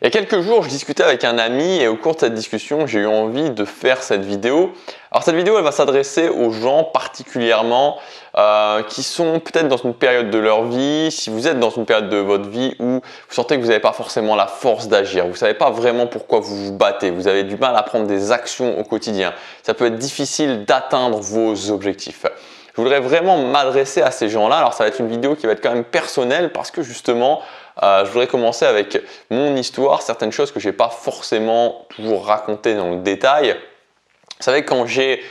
Il y a quelques jours, je discutais avec un ami et au cours de cette discussion, j'ai eu envie de faire cette vidéo. Alors cette vidéo, elle va s'adresser aux gens particulièrement qui sont peut-être dans une période de leur vie, si vous êtes dans une période de votre vie où vous sentez que vous n'avez pas forcément la force d'agir, vous ne savez pas vraiment pourquoi vous vous battez, vous avez du mal à prendre des actions au quotidien, ça peut être difficile d'atteindre vos objectifs. Je voudrais vraiment m'adresser à ces gens-là. Alors ça va être une vidéo qui va être quand même personnelle parce que justement, je voudrais commencer avec mon histoire, certaines choses que je n'ai pas forcément toujours racontées dans le détail. Vous savez, quand j'ai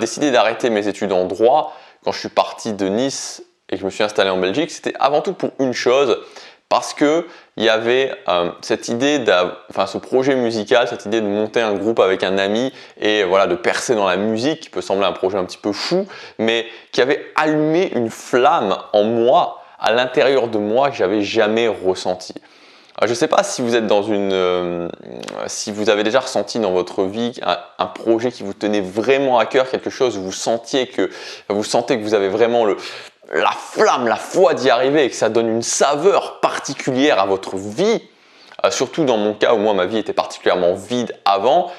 décidé d'arrêter mes études en droit, quand je suis parti de Nice et que je me suis installé en Belgique, c'était avant tout pour une chose, parce que il y avait cette idée, ce projet musical, cette idée de monter un groupe avec un ami et voilà, de percer dans la musique, qui peut sembler un projet un petit peu fou, mais qui avait allumé une flamme en moi, à l'intérieur de moi, que j'avais jamais ressenti. Je ne sais pas si vous êtes dans si vous avez déjà ressenti dans votre vie un projet qui vous tenait vraiment à cœur, quelque chose où vous sentez que vous avez vraiment la flamme, la foi d'y arriver et que ça donne une saveur particulière à votre vie, surtout dans mon cas où moi ma vie était particulièrement vide avant.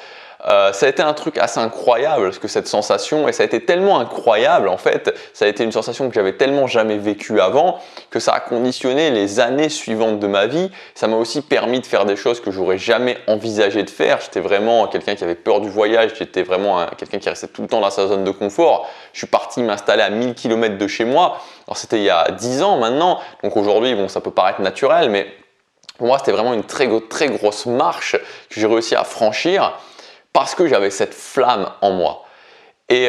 Ça a été un truc assez incroyable parce que cette sensation, et ça a été tellement incroyable en fait, ça a été une sensation que j'avais tellement jamais vécue avant que ça a conditionné les années suivantes de ma vie. Ça m'a aussi permis de faire des choses que j'aurais jamais envisagé de faire. J'étais vraiment quelqu'un qui avait peur du voyage, j'étais vraiment quelqu'un qui restait tout le temps dans sa zone de confort. Je suis parti m'installer à 1000 km de chez moi. Alors c'était il y a 10 ans maintenant, donc aujourd'hui bon, ça peut paraître naturel, mais pour moi c'était vraiment une très grosse marche que j'ai réussi à franchir, parce que j'avais cette flamme en moi. Et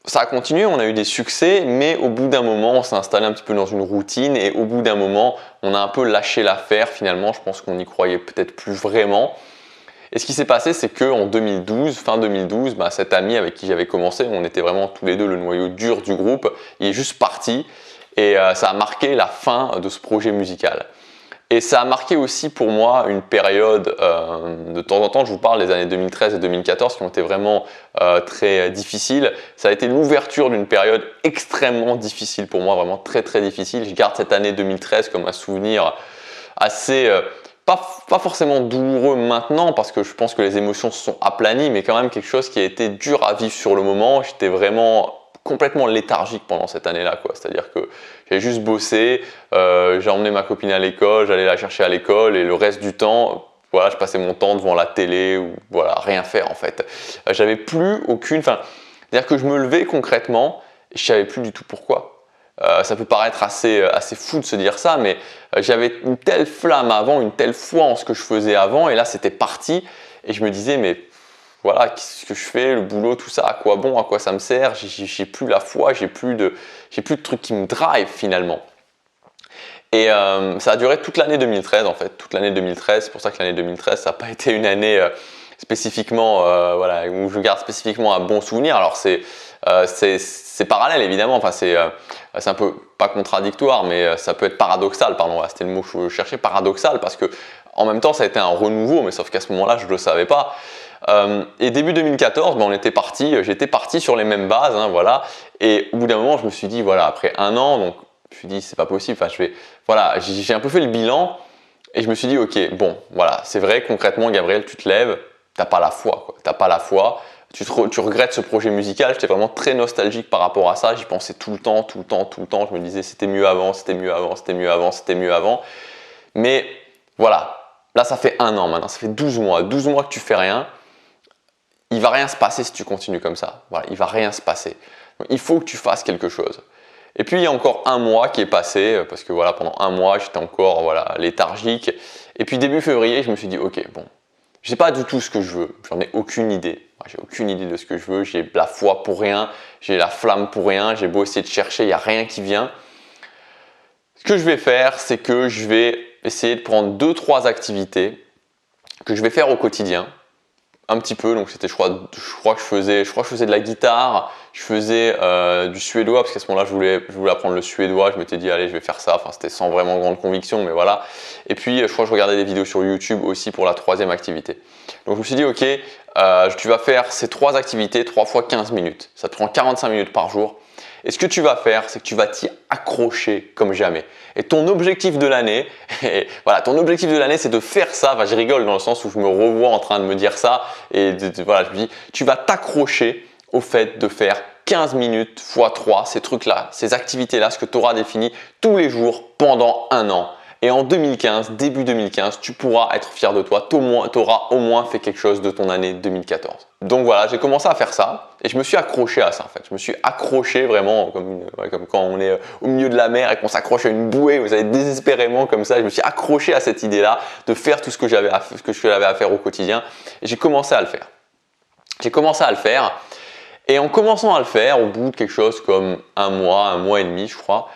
ça a continué, on a eu des succès, mais au bout d'un moment, on s'est installé un petit peu dans une routine et au bout d'un moment, on a un peu lâché l'affaire finalement. Je pense qu'on n'y croyait peut-être plus vraiment. Et ce qui s'est passé, c'est qu'en 2012, fin 2012, cet ami avec qui j'avais commencé, on était vraiment tous les deux le noyau dur du groupe, il est juste parti et ça a marqué la fin de ce projet musical. Et ça a marqué aussi pour moi une période, de temps en temps je vous parle des années 2013 et 2014 qui ont été vraiment très difficiles. Ça a été l'ouverture d'une période extrêmement difficile pour moi, vraiment très difficile. Je garde cette année 2013 comme un souvenir assez, pas forcément douloureux maintenant parce que je pense que les émotions se sont aplanies, mais quand même quelque chose qui a été dur à vivre sur le moment. J'étais vraiment complètement léthargique pendant cette année-là, c'est-à-dire que j'ai juste bossé, j'ai emmené ma copine à l'école, j'allais la chercher à l'école et le reste du temps, voilà, je passais mon temps devant la télé ou voilà, rien faire en fait. J'avais plus c'est-à-dire que je me levais concrètement et je savais plus du tout pourquoi. Ça peut paraître assez fou de se dire ça, mais j'avais une telle flamme avant, une telle foi en ce que je faisais avant et là c'était parti et je me disais mais voilà, qu'est-ce que je fais, le boulot, tout ça, à quoi bon, à quoi ça me sert, j'ai plus la foi, j'ai plus de trucs qui me drive finalement. Et ça a duré toute l'année 2013 en fait, toute l'année 2013, c'est pour ça que l'année 2013 ça n'a pas été une année spécifiquement, voilà, où je garde spécifiquement un bon souvenir. Alors c'est parallèle évidemment, enfin c'est un peu pas contradictoire, mais ça peut être paradoxal, pardon, voilà, c'était le mot que je cherchais, paradoxal, parce que en même temps ça a été un renouveau, mais sauf qu'à ce moment-là je ne le savais pas. Et début 2014, j'étais parti sur les mêmes bases, hein, voilà. Et au bout d'un moment, je me suis dit, voilà, après un an, donc je me suis dit, c'est pas possible. Voilà, j'ai un peu fait le bilan et je me suis dit, ok, bon, voilà, c'est vrai, concrètement, Gabriel, tu te lèves, t'as pas la foi, quoi. T'as pas la foi. Tu regrettes ce projet musical. J'étais vraiment très nostalgique par rapport à ça. J'y pensais tout le temps. Je me disais, c'était mieux avant. Mais voilà, là, ça fait un an maintenant. Ça fait 12 mois. 12 mois que tu fais rien. Il va rien se passer si tu continues comme ça. Voilà, il va rien se passer. Donc, il faut que tu fasses quelque chose. Et puis il y a encore un mois qui est passé parce que voilà, pendant un mois j'étais encore léthargique. Et puis début février, je me suis dit ok, bon, je sais pas du tout ce que je veux. J'en ai aucune idée. J'ai aucune idée de ce que je veux. J'ai la foi pour rien. J'ai la flamme pour rien. J'ai beau essayer de chercher, il n'y a rien qui vient. Ce que je vais faire, c'est que je vais essayer de prendre 2-3 activités que je vais faire au quotidien. Un petit peu, donc c'était, je crois que je faisais de la guitare, je faisais du suédois parce qu'à ce moment-là je voulais apprendre le suédois, je m'étais dit allez je vais faire ça, enfin c'était sans vraiment grande conviction mais voilà. Et puis je crois que je regardais des vidéos sur YouTube aussi pour la 3e activité. Donc je me suis dit ok, tu vas faire ces 3 activités 3 fois 15 minutes, ça te prend 45 minutes par jour Et ce que tu vas faire, c'est que tu vas t'y accrocher comme jamais. Et ton objectif de l'année, voilà, ton objectif de l'année, c'est de faire ça. Enfin, je rigole dans le sens où je me revois en train de me dire ça. Et voilà, je me dis, tu vas t'accrocher au fait de faire 15 minutes x 3, ces trucs-là, ces activités-là, ce que tu auras défini tous les jours pendant un an. Et en 2015, début 2015, tu pourras être fier de toi, tu auras au moins fait quelque chose de ton année 2014. Donc voilà, j'ai commencé à faire ça et je me suis accroché à ça en fait. Je me suis accroché vraiment comme quand on est au milieu de la mer et qu'on s'accroche à une bouée, vous savez, désespérément comme ça. Je me suis accroché à cette idée-là de faire tout ce que j'avais à faire au quotidien et j'ai commencé à le faire. J'ai commencé à le faire et en commençant à le faire, au bout de quelque chose comme un mois et demi, je crois,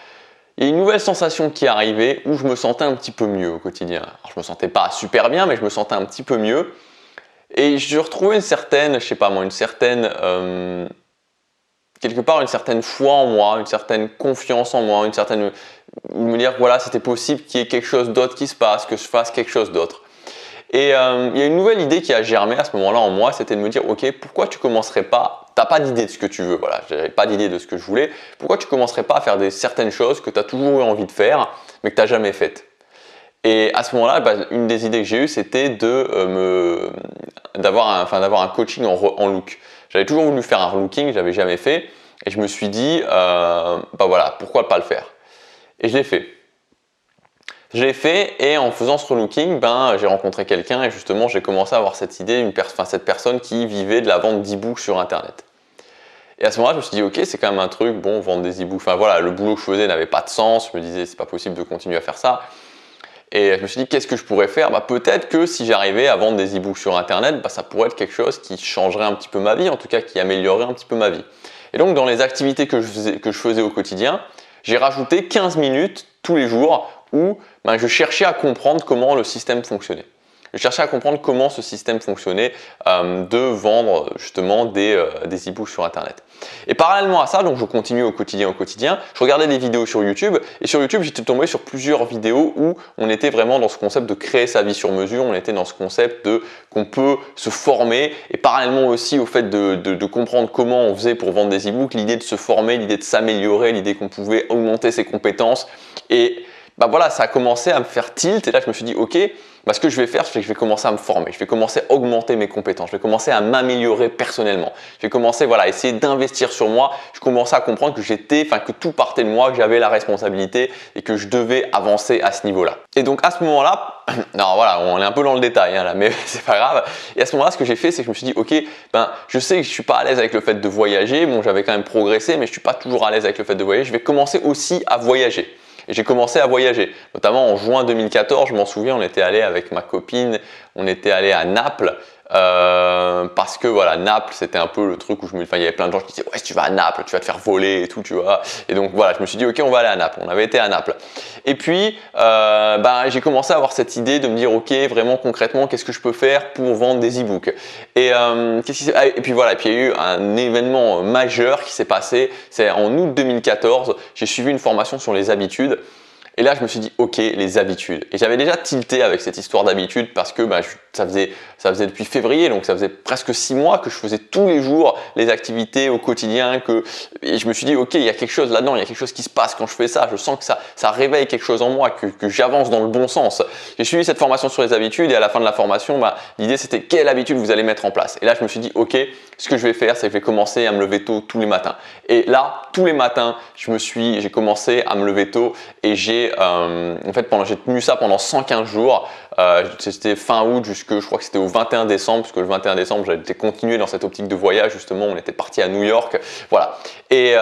il y a une nouvelle sensation qui est arrivée où je me sentais un petit peu mieux au quotidien. Alors, je me sentais pas super bien, mais je me sentais un petit peu mieux. Et je retrouvais une certaine, je sais pas moi, quelque part une certaine foi en moi, une certaine confiance en moi, me dire que voilà, c'était possible qu'il y ait quelque chose d'autre qui se passe, que je fasse quelque chose d'autre. Et il y a une nouvelle idée qui a germé à ce moment-là en moi, c'était de me dire, ok, pourquoi tu commencerais pas, t'as pas d'idée de ce que tu veux, voilà, j'avais pas d'idée de ce que je voulais, pourquoi tu commencerais pas à faire certaines choses que tu as toujours eu envie de faire, mais que tu n'as jamais faites. Et à ce moment-là, une des idées que j'ai eues, c'était d'avoir un coaching en look. J'avais toujours voulu faire un relooking, je l'avais jamais fait, et je me suis dit, voilà, pourquoi pas le faire. Et je l'ai fait. Je l'ai fait et en faisant ce relooking, j'ai rencontré quelqu'un et justement j'ai commencé à avoir cette idée, cette personne qui vivait de la vente d'e-books sur internet. Et à ce moment-là, je me suis dit, ok, c'est quand même un truc, bon, vendre des e-books, enfin voilà, le boulot que je faisais n'avait pas de sens, je me disais, c'est pas possible de continuer à faire ça. Et je me suis dit, qu'est-ce que je pourrais faire? Peut-être que si j'arrivais à vendre des e-books sur internet, ça pourrait être quelque chose qui changerait un petit peu ma vie, en tout cas qui améliorerait un petit peu ma vie. Et donc, dans les activités que je faisais au quotidien, j'ai rajouté 15 minutes tous les jours où je cherchais à comprendre comment le système fonctionnait. Je cherchais à comprendre comment ce système fonctionnait de vendre justement des e-books sur internet. Et parallèlement à ça, donc je continue au quotidien, je regardais des vidéos sur YouTube et sur YouTube j'étais tombé sur plusieurs vidéos où on était vraiment dans ce concept de créer sa vie sur mesure, on était dans ce concept qu'on peut se former et parallèlement aussi au fait de comprendre comment on faisait pour vendre des e-books, l'idée de se former, l'idée de s'améliorer, l'idée qu'on pouvait augmenter ses compétences et voilà, ça a commencé à me faire tilt et là je me suis dit ok, ce que je vais faire, c'est que je vais commencer à me former, je vais commencer à augmenter mes compétences, je vais commencer à m'améliorer personnellement, je vais commencer à essayer d'investir sur moi, je commençais à comprendre que tout partait de moi, que j'avais la responsabilité et que je devais avancer à ce niveau-là. Et donc à ce moment-là, alors voilà, on est un peu dans le détail là, mais c'est pas grave. Et à ce moment-là, ce que j'ai fait, c'est que je me suis dit ok, je sais que je suis pas à l'aise avec le fait de voyager, bon j'avais quand même progressé, mais je suis pas toujours à l'aise avec le fait de voyager, je vais commencer aussi à voyager. Et j'ai commencé à voyager, notamment en juin 2014, je m'en souviens, on était allé avec ma copine, on était allé à Naples, parce que voilà, Naples c'était un peu le truc où il y avait plein de gens qui disaient ouais, si tu vas à Naples, tu vas te faire voler et tout, tu vois. Et donc voilà, je me suis dit ok, on va aller à Naples, on avait été à Naples. Et puis j'ai commencé à avoir cette idée de me dire ok, vraiment concrètement, qu'est-ce que je peux faire pour vendre des e-books. Et puis voilà, et puis il y a eu un événement majeur qui s'est passé, c'est en août 2014, j'ai suivi une formation sur les habitudes. Et là, je me suis dit, ok, les habitudes. Et j'avais déjà tilté avec cette histoire d'habitude parce que ça faisait depuis février, donc ça faisait presque 6 mois que je faisais tous les jours les activités au quotidien. Et je me suis dit, ok, il y a quelque chose là-dedans, il y a quelque chose qui se passe quand je fais ça. Je sens que ça réveille quelque chose en moi, que j'avance dans le bon sens. J'ai suivi cette formation sur les habitudes et à la fin de la formation, l'idée c'était quelle habitude vous allez mettre en place. Et là, je me suis dit, ok, ce que je vais faire, c'est que je vais commencer à me lever tôt tous les matins. Et là, tous les matins, j'ai commencé à me lever tôt et j'ai tenu ça pendant 115 jours. C'était fin août je crois que c'était au 21 décembre, parce que le 21 décembre, j'avais continué dans cette optique de voyage, justement, on était parti à New York. Voilà. Et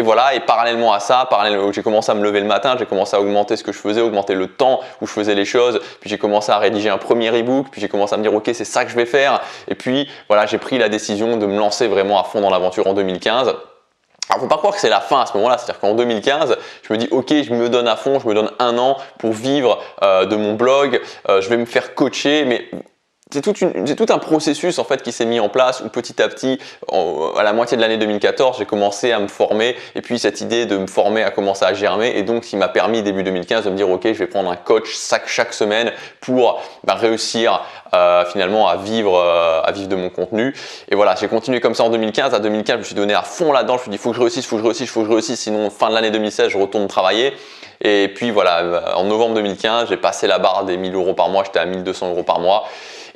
voilà, et parallèlement à ça, j'ai commencé à me lever le matin, j'ai commencé à augmenter ce que je faisais, augmenter le temps où je faisais les choses, puis j'ai commencé à rédiger un premier e-book, puis j'ai commencé à me dire ok, c'est ça que je vais faire. Et puis voilà, j'ai pris la décision de me lancer vraiment à fond dans l'aventure en 2015. Alors, faut pas croire que c'est la fin à ce moment-là, c'est-à-dire qu'en 2015, je me dis ok, je me donne à fond, je me donne un an pour vivre de mon blog, je vais me faire coacher, mais c'est tout un processus en fait qui s'est mis en place où petit à petit, à la moitié de l'année 2014, j'ai commencé à me former et puis cette idée de me former a commencé à germer et donc ce qui m'a permis début 2015 de me dire ok, je vais prendre un coach chaque semaine pour réussir finalement à vivre de mon contenu. Et voilà, j'ai continué comme ça en 2015. À 2015, je me suis donné à fond là-dedans. Je me suis dit faut que je réussisse, sinon fin de l'année 2016, je retourne travailler. Et puis voilà, en novembre 2015, j'ai passé la barre des 1000 € par mois, j'étais à 1200 € par mois.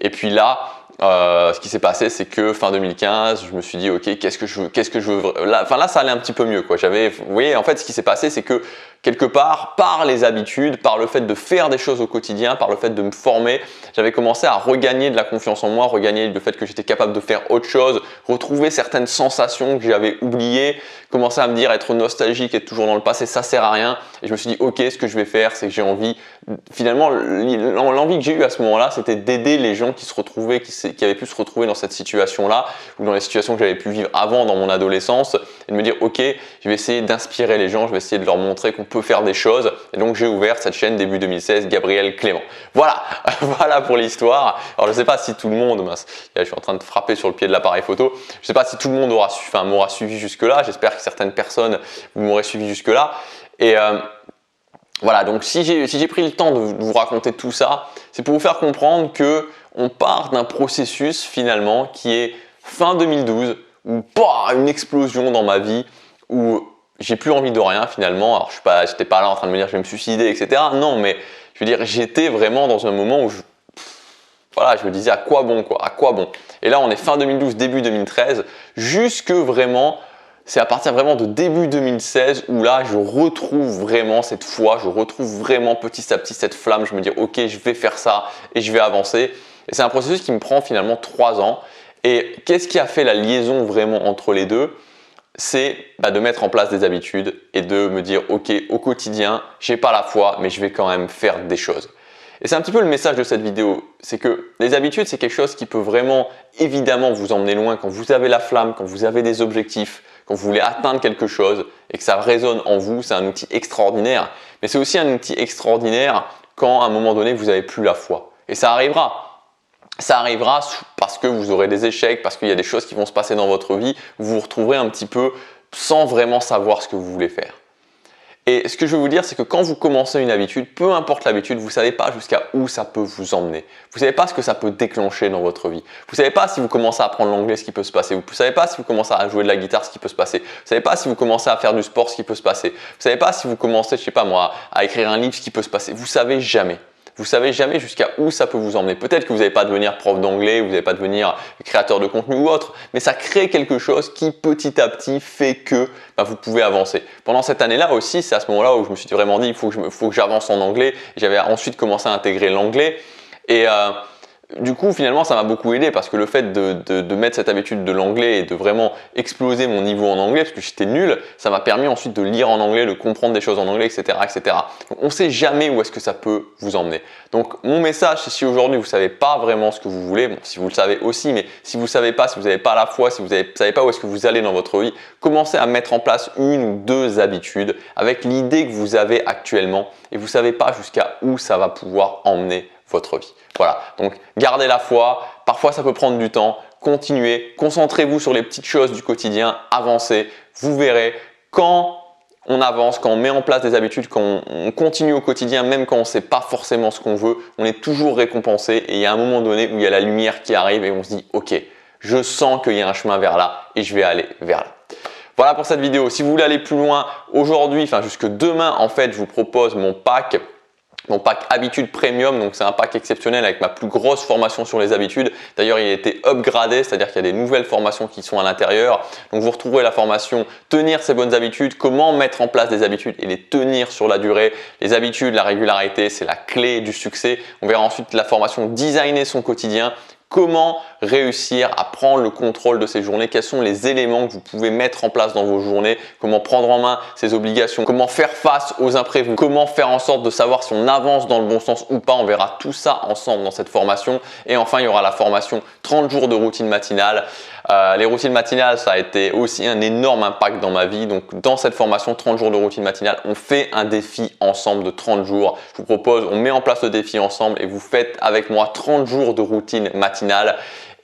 Et puis là, ce qui s'est passé, c'est que fin 2015, je me suis dit, ok, qu'est-ce que je veux là, ça allait un petit peu mieux, quoi. Vous voyez, en fait, ce qui s'est passé, c'est que quelque part, par les habitudes, par le fait de faire des choses au quotidien, par le fait de me former, j'avais commencé à regagner de la confiance en moi, regagner le fait que j'étais capable de faire autre chose, retrouver certaines sensations que j'avais oubliées, commencer à me dire être nostalgique, être toujours dans le passé, ça sert à rien. Et je me suis dit, ok, ce que je vais faire, c'est que j'ai envie, finalement, l'envie que j'ai eue à ce moment-là, c'était d'aider les gens qui se retrouvaient, qui avaient pu se retrouver dans cette situation-là, ou dans les situations que j'avais pu vivre avant dans mon adolescence, et de me dire, ok, je vais essayer d'inspirer les gens, je vais essayer de leur montrer qu'on peut faire des choses. Et donc j'ai ouvert cette chaîne début 2016, Gabriel Clément. Voilà, voilà pour l'histoire. Alors je ne sais pas si tout le monde, je suis en train de frapper sur le pied de l'appareil photo, je ne sais pas si tout le monde m'aura suivi jusque-là, j'espère que certaines personnes m'auraient suivi jusque-là. Et voilà, donc si j'ai pris le temps de vous raconter tout ça, c'est pour vous faire comprendre que on part d'un processus finalement qui est fin 2012, où une explosion dans ma vie, où j'ai plus envie de rien finalement. Alors j'étais pas là en train de me dire je vais me suicider, etc. Non, mais je veux dire, j'étais vraiment dans un moment où je me disais à quoi bon quoi, à quoi bon. Et là on est fin 2012, début 2013, jusque vraiment, c'est à partir vraiment de début 2016 où là je retrouve vraiment cette foi, je retrouve vraiment petit à petit cette flamme, je me dis ok, je vais faire ça et je vais avancer. Et c'est un processus qui me prend finalement 3 ans. Et qu'est-ce qui a fait la liaison vraiment entre les deux? C'est de mettre en place des habitudes et de me dire ok, au quotidien, j'ai pas la foi, mais je vais quand même faire des choses. Et c'est un petit peu le message de cette vidéo, c'est que les habitudes, c'est quelque chose qui peut vraiment évidemment vous emmener loin quand vous avez la flamme, quand vous avez des objectifs, quand vous voulez atteindre quelque chose et que ça résonne en vous, c'est un outil extraordinaire. Mais c'est aussi un outil extraordinaire quand à un moment donné, vous n'avez plus la foi. Et ça arrivera. Ça arrivera parce que vous aurez des échecs, parce qu'il y a des choses qui vont se passer dans votre vie, vous vous retrouverez un petit peu sans vraiment savoir ce que vous voulez faire. Et ce que je veux vous dire, c'est que quand vous commencez une habitude, peu importe l'habitude, vous ne savez pas jusqu'à où ça peut vous emmener. Vous ne savez pas ce que ça peut déclencher dans votre vie. Vous ne savez pas si vous commencez à apprendre l'anglais, ce qui peut se passer. Vous ne savez pas si vous commencez à jouer de la guitare, ce qui peut se passer. Vous ne savez pas si vous commencez à faire du sport, ce qui peut se passer. Vous ne savez pas si vous commencez, je sais pas moi, à écrire un livre, ce qui peut se passer. Vous ne savez jamais. Vous ne savez jamais jusqu'à où ça peut vous emmener. Peut-être que vous n'allez pas devenir prof d'anglais, vous n'allez pas devenir créateur de contenu ou autre, mais ça crée quelque chose qui petit à petit fait que vous pouvez avancer. Pendant cette année-là aussi, c'est à ce moment-là où je me suis vraiment dit il faut que j'avance en anglais. J'avais ensuite commencé à intégrer l'anglais et du coup, finalement, ça m'a beaucoup aidé parce que le fait de mettre cette habitude de l'anglais et de vraiment exploser mon niveau en anglais, parce que j'étais nul, ça m'a permis ensuite de lire en anglais, de comprendre des choses en anglais, etc. etc. Donc, on ne sait jamais où est-ce que ça peut vous emmener. Donc, mon message, c'est si aujourd'hui, vous ne savez pas vraiment ce que vous voulez, bon, si vous le savez aussi, mais si vous ne savez pas, si vous n'avez pas la foi, si vous ne savez pas où est-ce que vous allez dans votre vie, commencez à mettre en place 1 ou 2 habitudes avec l'idée que vous avez actuellement et vous ne savez pas jusqu'à où ça va pouvoir emmener votre vie. Voilà, donc gardez la foi, parfois ça peut prendre du temps, continuez, concentrez-vous sur les petites choses du quotidien, avancez, vous verrez quand on avance, quand on met en place des habitudes, quand on continue au quotidien, même quand on ne sait pas forcément ce qu'on veut, on est toujours récompensé et il y a un moment donné où il y a la lumière qui arrive et on se dit ok, je sens qu'il y a un chemin vers là et je vais aller vers là. Voilà pour cette vidéo. Si vous voulez aller plus loin, aujourd'hui, jusque demain en fait, je vous propose mon pack Habitudes Premium, donc c'est un pack exceptionnel avec ma plus grosse formation sur les habitudes. D'ailleurs, il a été upgradé, c'est-à-dire qu'il y a des nouvelles formations qui sont à l'intérieur. Donc vous retrouverez la formation Tenir ses bonnes habitudes, comment mettre en place des habitudes et les tenir sur la durée. Les habitudes, la régularité, c'est la clé du succès. On verra ensuite la formation Designer son quotidien. Comment réussir à prendre le contrôle de ses journées, quels sont les éléments que vous pouvez mettre en place dans vos journées, comment prendre en main ses obligations, comment faire face aux imprévus, comment faire en sorte de savoir si on avance dans le bon sens ou pas. On verra tout ça ensemble dans cette formation. Et enfin, il y aura la formation 30 jours de routine matinale. Les routines matinales, ça a été aussi un énorme impact dans ma vie. Donc dans cette formation 30 jours de routine matinale, on fait un défi ensemble de 30 jours. Je vous propose, on met en place le défi ensemble et vous faites avec moi 30 jours de routine matinale.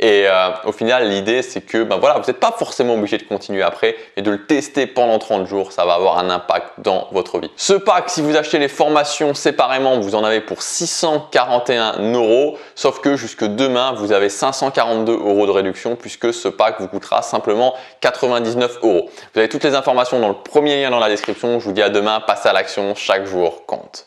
Et au final, l'idée, c'est que voilà, vous n'êtes pas forcément obligé de continuer après, mais de le tester pendant 30 jours, ça va avoir un impact dans votre vie. Ce pack, si vous achetez les formations séparément, vous en avez pour 641 €, sauf que jusque demain, vous avez 542 € de réduction puisque ce pack vous coûtera simplement 99 €. Vous avez toutes les informations dans le premier lien dans la description. Je vous dis à demain, passez à l'action, chaque jour compte.